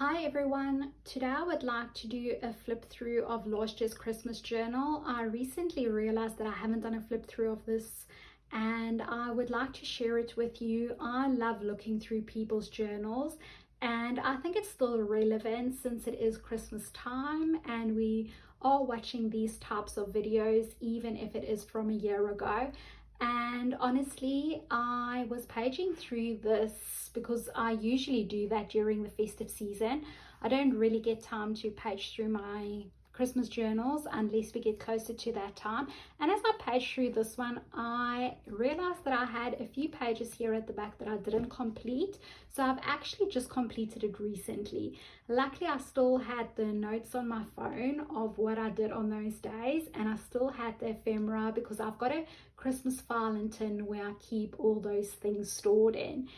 Hi everyone, today I would like to do a flip through of last year's Christmas journal. I recently realized that I haven't done a flip through of this and I would like to share it with you. I love looking through people's journals and I think it's still relevant since it is Christmas time and we are watching these types of videos even if it is from a year ago. And honestly, I was paging through this because I usually do that during the festive season. I don't really get time to page through my Christmas journals unless we get closer to that time. And as I paged through this one, I realized that I had a few pages here at the back that I didn't complete. So I've actually just completed it recently. Luckily, I still had the notes on my phone of what I did on those days, and I still had the ephemera because I've got a Christmas file and tin where I keep all those things stored in.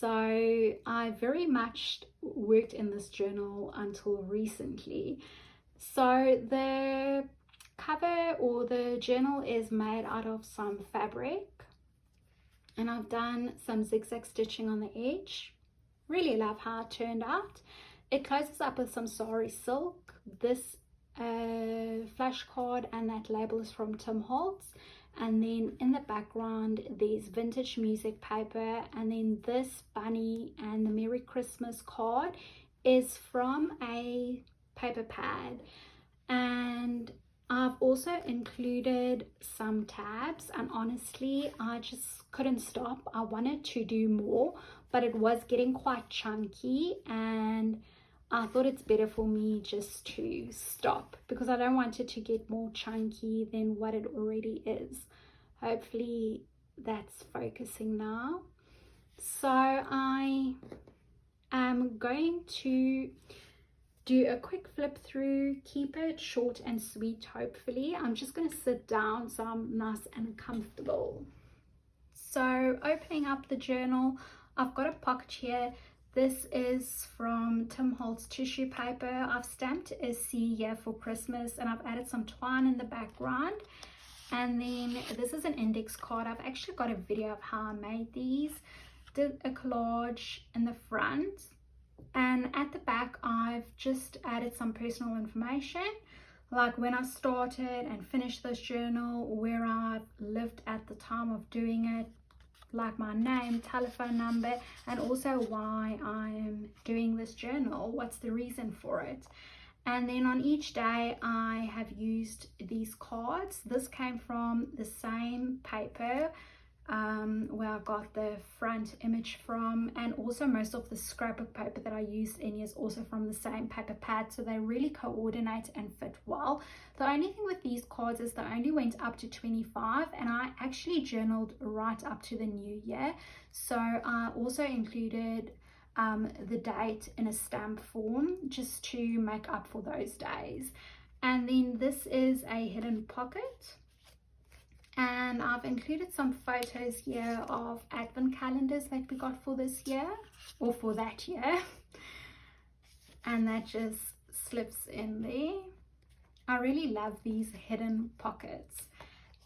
So I very much worked in this journal until recently. So the cover or the journal is made out of some fabric and I've done some zigzag stitching on the edge. Really love how it turned out. It closes up with some sari silk. This flashcard and that label is from Tim Holtz, and then in the background there's vintage music paper, and then this bunny and the Merry Christmas card is from a paper pad. And I've also included some tabs, and honestly I just couldn't stop. I wanted to do more, but it was getting quite chunky and I thought it's better for me just to stop because I don't want it to get more chunky than what it already is. Hopefully that's focusing now. So I am going to do a quick flip through, keep it short and sweet. Hopefully I'm just going to sit down so I'm nice and comfortable. So opening up the journal, I've got a pocket here. This is from Tim Holtz tissue paper. I've stamped a C here for Christmas and I've added some twine in the background. And then this is an index card. I've actually got a video of how I made these. Did a collage in the front, and at the back I've just added some personal information, like when I started and finished this journal, where I lived at the time of doing it, like my name, telephone number, and also why I am doing this journal, what's the reason for it. And then on each day I have used these cards. This came from the same paper where I got the front image from, and also most of the scrapbook paper that I used in is also from the same paper pad, so they really coordinate and fit well. The only thing with these cards is they only went up to 25, and I actually journaled right up to the new year, so I also included the date in a stamp form just to make up for those days. And then this is a hidden pocket, and I've included some photos here of advent calendars that we got for this year or for that year, and that just slips in there. I really love these hidden pockets.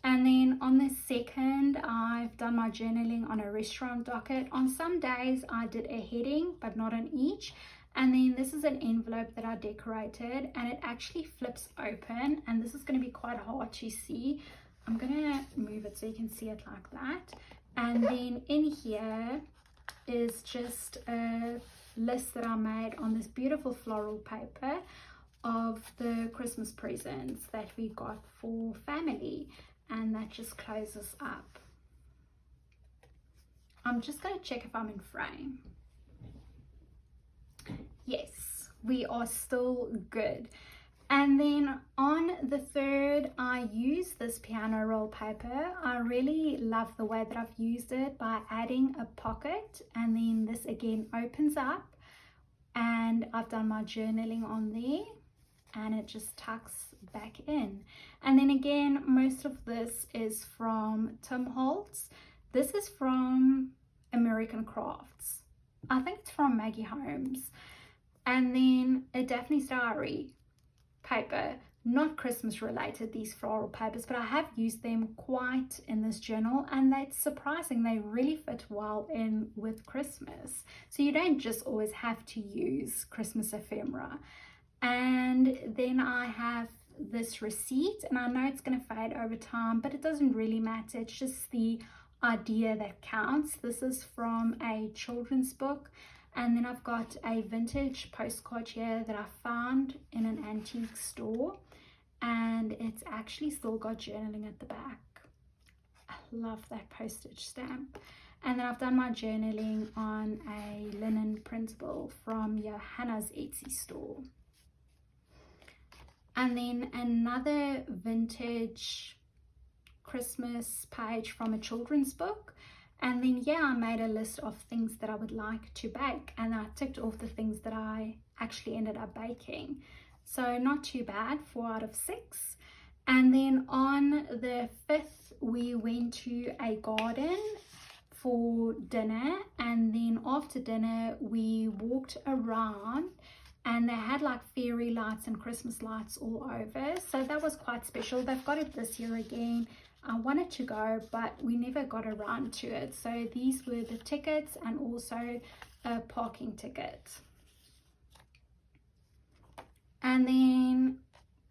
And then on the second, I've done my journaling on a restaurant docket. On some days I did a heading but not on each. And then this is an envelope that I decorated, and it actually flips open, and this is going to be quite hard to see. I'm gonna move it so you can see it like that. And then in here is just a list that I made on this beautiful floral paper of the Christmas presents that we got for family, and that just closes up. I'm just going to check if I'm in frame. Yes, we are still good. And then on the third, I use this piano roll paper. I really love the way that I've used it by adding a pocket, and then this again opens up, and I've done my journaling on there, and it just tucks back in. And then again, most of this is from Tim Holtz. This is from American Crafts. I think it's from Maggie Holmes. And then a Daphne's Diary paper. not Christmas related, these floral papers, but I have used them quite in this journal, and that's surprising. They really fit well in with Christmas. So you don't just always have to use Christmas ephemera. And then I have this receipt, and I know it's going to fade over time, but it doesn't really matter. It's just the idea that counts. This is from a children's book. And then I've got a vintage postcard here that I found in an antique store, and it's actually still got journaling at the back. I love that postage stamp. And then I've done my journaling on a linen printable from Johanna's Etsy store. And then another vintage Christmas page from a children's book. And then, yeah, I made a list of things that I would like to bake, and I ticked off the things that I actually ended up baking. So not too bad, 4 out of 6. And then on the 5th, we went to a garden for dinner. And then after dinner, we walked around, and they had like fairy lights and Christmas lights all over. So that was quite special. They've got it this year again. I wanted to go, but we never got around to it. So these were the tickets and also a parking ticket. And then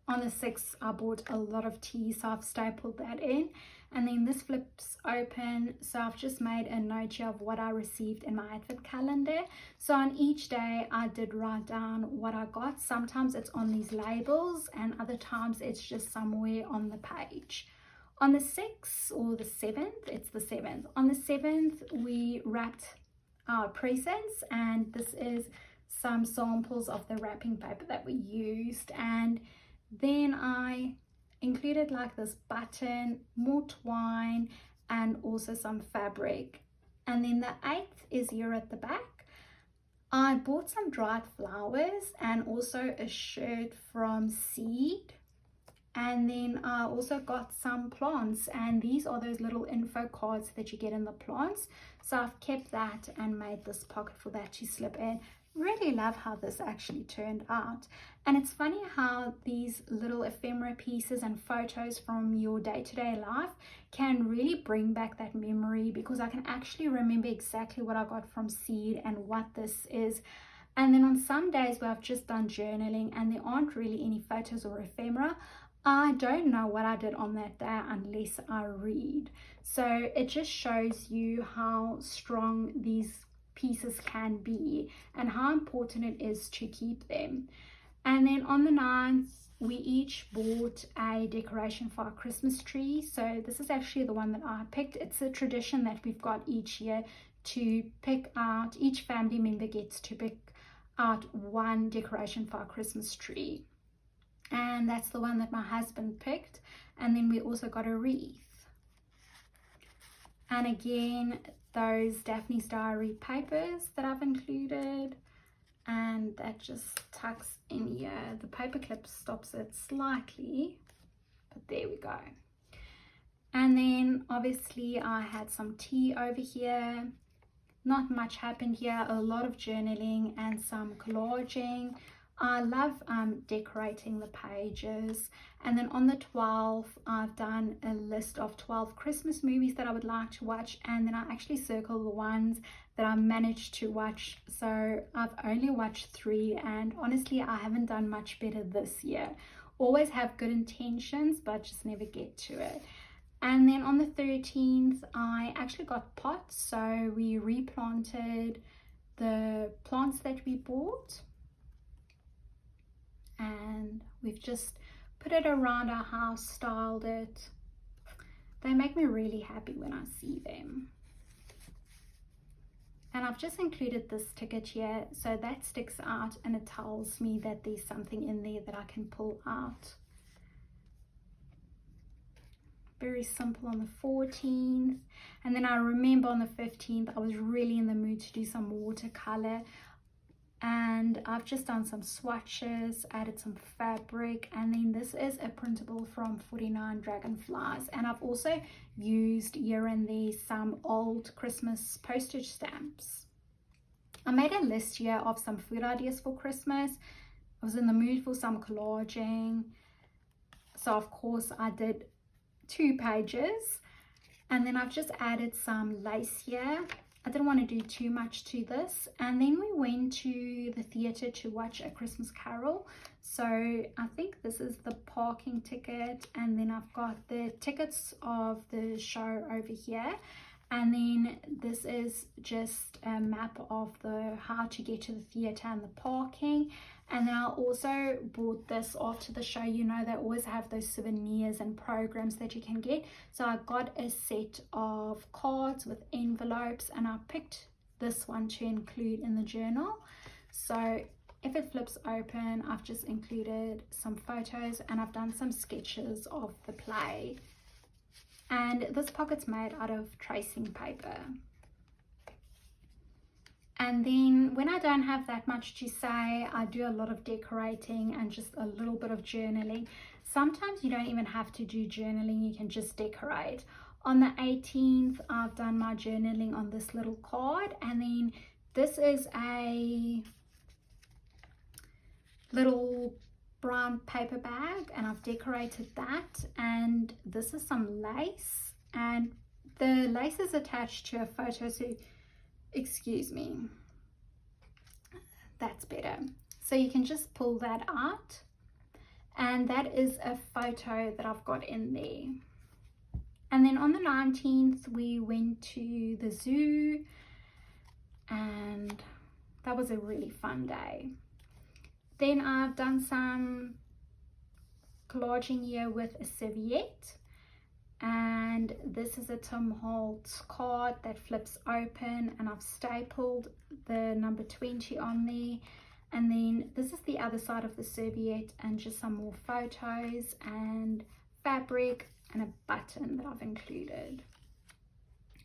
on the 6th, I bought a lot of tea, so I've stapled that in. And then this flips open, so I've just made a note here of what I received in my advent calendar. So on each day, I did write down what I got. Sometimes it's on these labels, and other times it's just somewhere on the page. On the 6th or the 7th, it's the 7th. On the 7th, we wrapped our presents, and this is some samples of the wrapping paper that we used. And then I included like this button, more twine, and also some fabric. And then the 8th is here at the back. I bought some dried flowers and also a shirt from Seed. And then I also got some plants, and these are those little info cards that you get in the plants. So I've kept that and made this pocket for that to slip in. Really love how this actually turned out. And it's funny how these little ephemera pieces and photos from your day-to-day life can really bring back that memory, because I can actually remember exactly what I got from Seed and what this is. And then on some days where I've just done journaling and there aren't really any photos or ephemera, I don't know what I did on that day unless I read. So it just shows you how strong these pieces can be and how important it is to keep them. And then on the 9th, we each bought a decoration for our Christmas tree. So this is actually the one that I picked. It's a tradition that we've got each year to pick out, each family member gets to pick out one decoration for our Christmas tree. And that's the one that my husband picked. And then we also got a wreath. And again, those Daphne's Diary papers that I've included. And that just tucks in here. The paper clip stops it slightly, but there we go. And then obviously I had some tea over here. Not much happened here. A lot of journaling and some collaging. I love decorating the pages. And then on the 12th, I've done a list of 12 Christmas movies that I would like to watch, and then I actually circle the ones that I managed to watch. So I've only watched 3, and honestly I haven't done much better this year. Always have good intentions but just never get to it. And then on the 13th, I actually got pots, so we replanted the plants that we bought. And we've just put it around our house, styled it. They make me really happy when I see them. And I've just included this ticket here, so that sticks out and it tells me that there's something in there that I can pull out. Very simple on the 14th. And then I remember on the 15th, I was really in the mood to do some watercolor. And I've just done some swatches, added some fabric, and then this is a printable from 49 Dragonflies. And I've also used here and there some old Christmas postage stamps. I made a list here of some food ideas for Christmas. I was in the mood for some collaging. So of course I did 2 pages, and then I've just added some lace here. I didn't want to do too much to this. And then we went to the theatre to watch A Christmas Carol. So I think this is the parking ticket, and then I've got the tickets of the show over here. And then this is just a map of the how to get to the theatre and the parking. And then I also bought this after the show. You know, they always have those souvenirs and programs that you can get. So I got a set of cards with envelopes, and I picked this one to include in the journal. So if it flips open, I've just included some photos, and I've done some sketches of the play. And this pocket's made out of tracing paper. And then when I don't have that much to say, I do a lot of decorating and just a little bit of journaling. Sometimes you don't even have to do journaling, you can just decorate. On the 18th, I've done my journaling on this little card, and then this is a little brown paper bag, and I've decorated that. And this is some lace, and the lace is attached to a photo, so excuse me, that's better. So you can just pull that out, and that is a photo that I've got in there. And then on the 19th we went to the zoo, and that was a really fun day. Then I've done some collaging here with a serviette, and this is a Tim Holtz card that flips open, and I've stapled the number 20 on there. And then this is the other side of the serviette, and just some more photos and fabric and a button that I've included.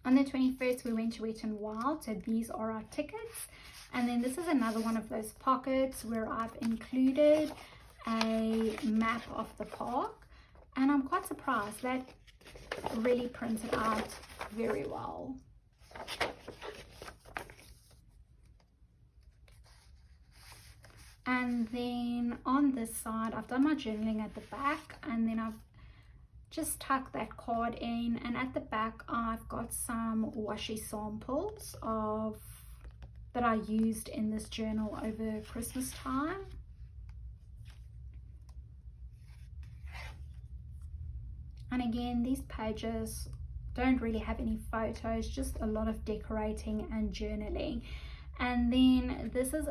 On the 21st we went to Wet n Wild, so these are our tickets. And then this is another one of those pockets where I've included a map of the park, and I'm quite surprised that really printed out very well. And then on this side I've done my journaling at the back, and then I've just tucked that card in, and at the back I've got some washi samples of that I used in this journal over Christmas time. And again, these pages don't really have any photos, just a lot of decorating and journaling. And then this is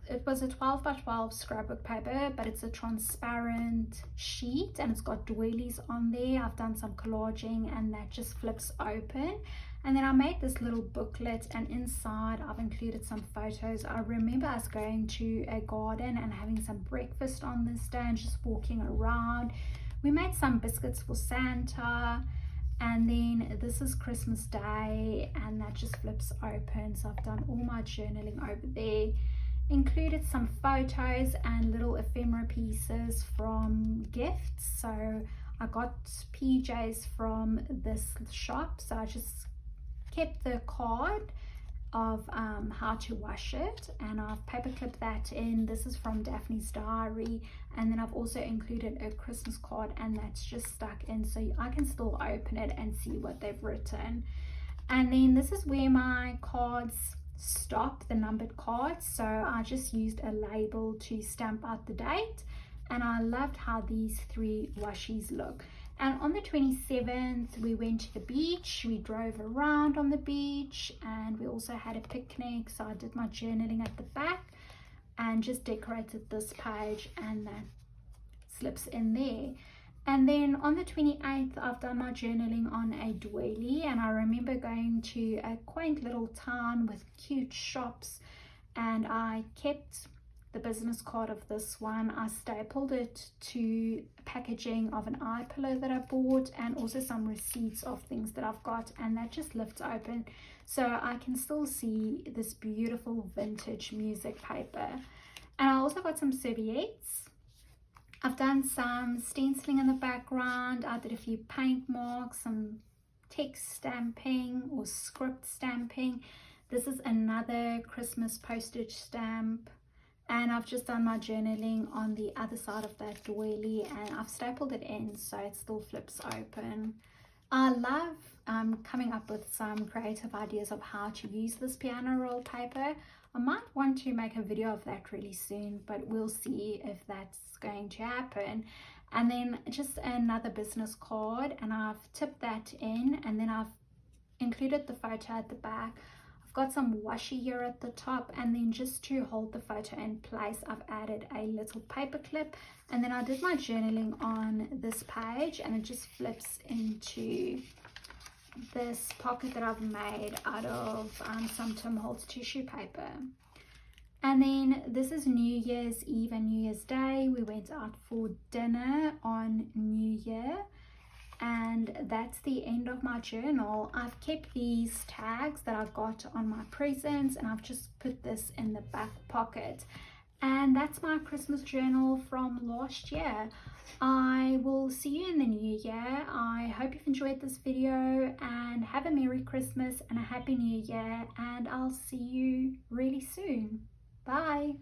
it was a 12 by 12 scrapbook paper, but it's a transparent sheet, and it's got doilies on there. I've done some collaging, and that just flips open. And then I made this little booklet, and inside I've included some photos. I remember us going to a garden and having some breakfast on this day and just walking around. We made some biscuits for Santa, and then this is Christmas Day, and that just flips open. So I've done all my journaling over there. Included some photos and little ephemera pieces from gifts. So I got PJs from this shop, so I just kept the card of how to wash it, and I've paper clipped that in. This is from Daphne's Diary, and then I've also included a Christmas card, and that's just stuck in so I can still open it and see what they've written. And then this is where my cards stop, the numbered cards, so I just used a label to stamp out the date, and I loved how these 3 washies look. And on the 27th we went to the beach. We drove around on the beach, and we also had a picnic, so I did my journaling at the back and just decorated this page, and that slips in there. And then on the 28th I've done my journaling on a doily, and I remember going to a quaint little town with cute shops, and I kept the business card of this one. I stapled it to packaging of an eye pillow that I bought, and also some receipts of things that I've got, and that just lifts open so I can still see this beautiful vintage music paper. And I also got some serviettes. I've done some stenciling in the background. I did a few paint marks, some text stamping or script stamping. This is another Christmas postage stamp, And I've just done my journaling on the other side of that doily, and I've stapled it in so it still flips open. I love coming up with some creative ideas of how to use this piano roll paper. I might want to make a video of that really soon, but we'll see if that's going to happen. And then just another business card, and I've tipped that in, and then I've included the photo at the back. I've got some washi here at the top, and then just to hold the photo in place, I've added a little paper clip. And then I did my journaling on this page, and it just flips into this pocket that I've made out of some Tim Holtz tissue paper. And then this is New Year's Eve and New Year's Day. We went out for dinner on New Year, and that's the end of my journal. I've kept these tags that I got on my presents, and I've just put this in the back pocket. And that's my Christmas journal from last year. I will see you in the new year. I hope you've enjoyed this video, and have a Merry Christmas and a Happy New Year, and I'll see you really soon. Bye.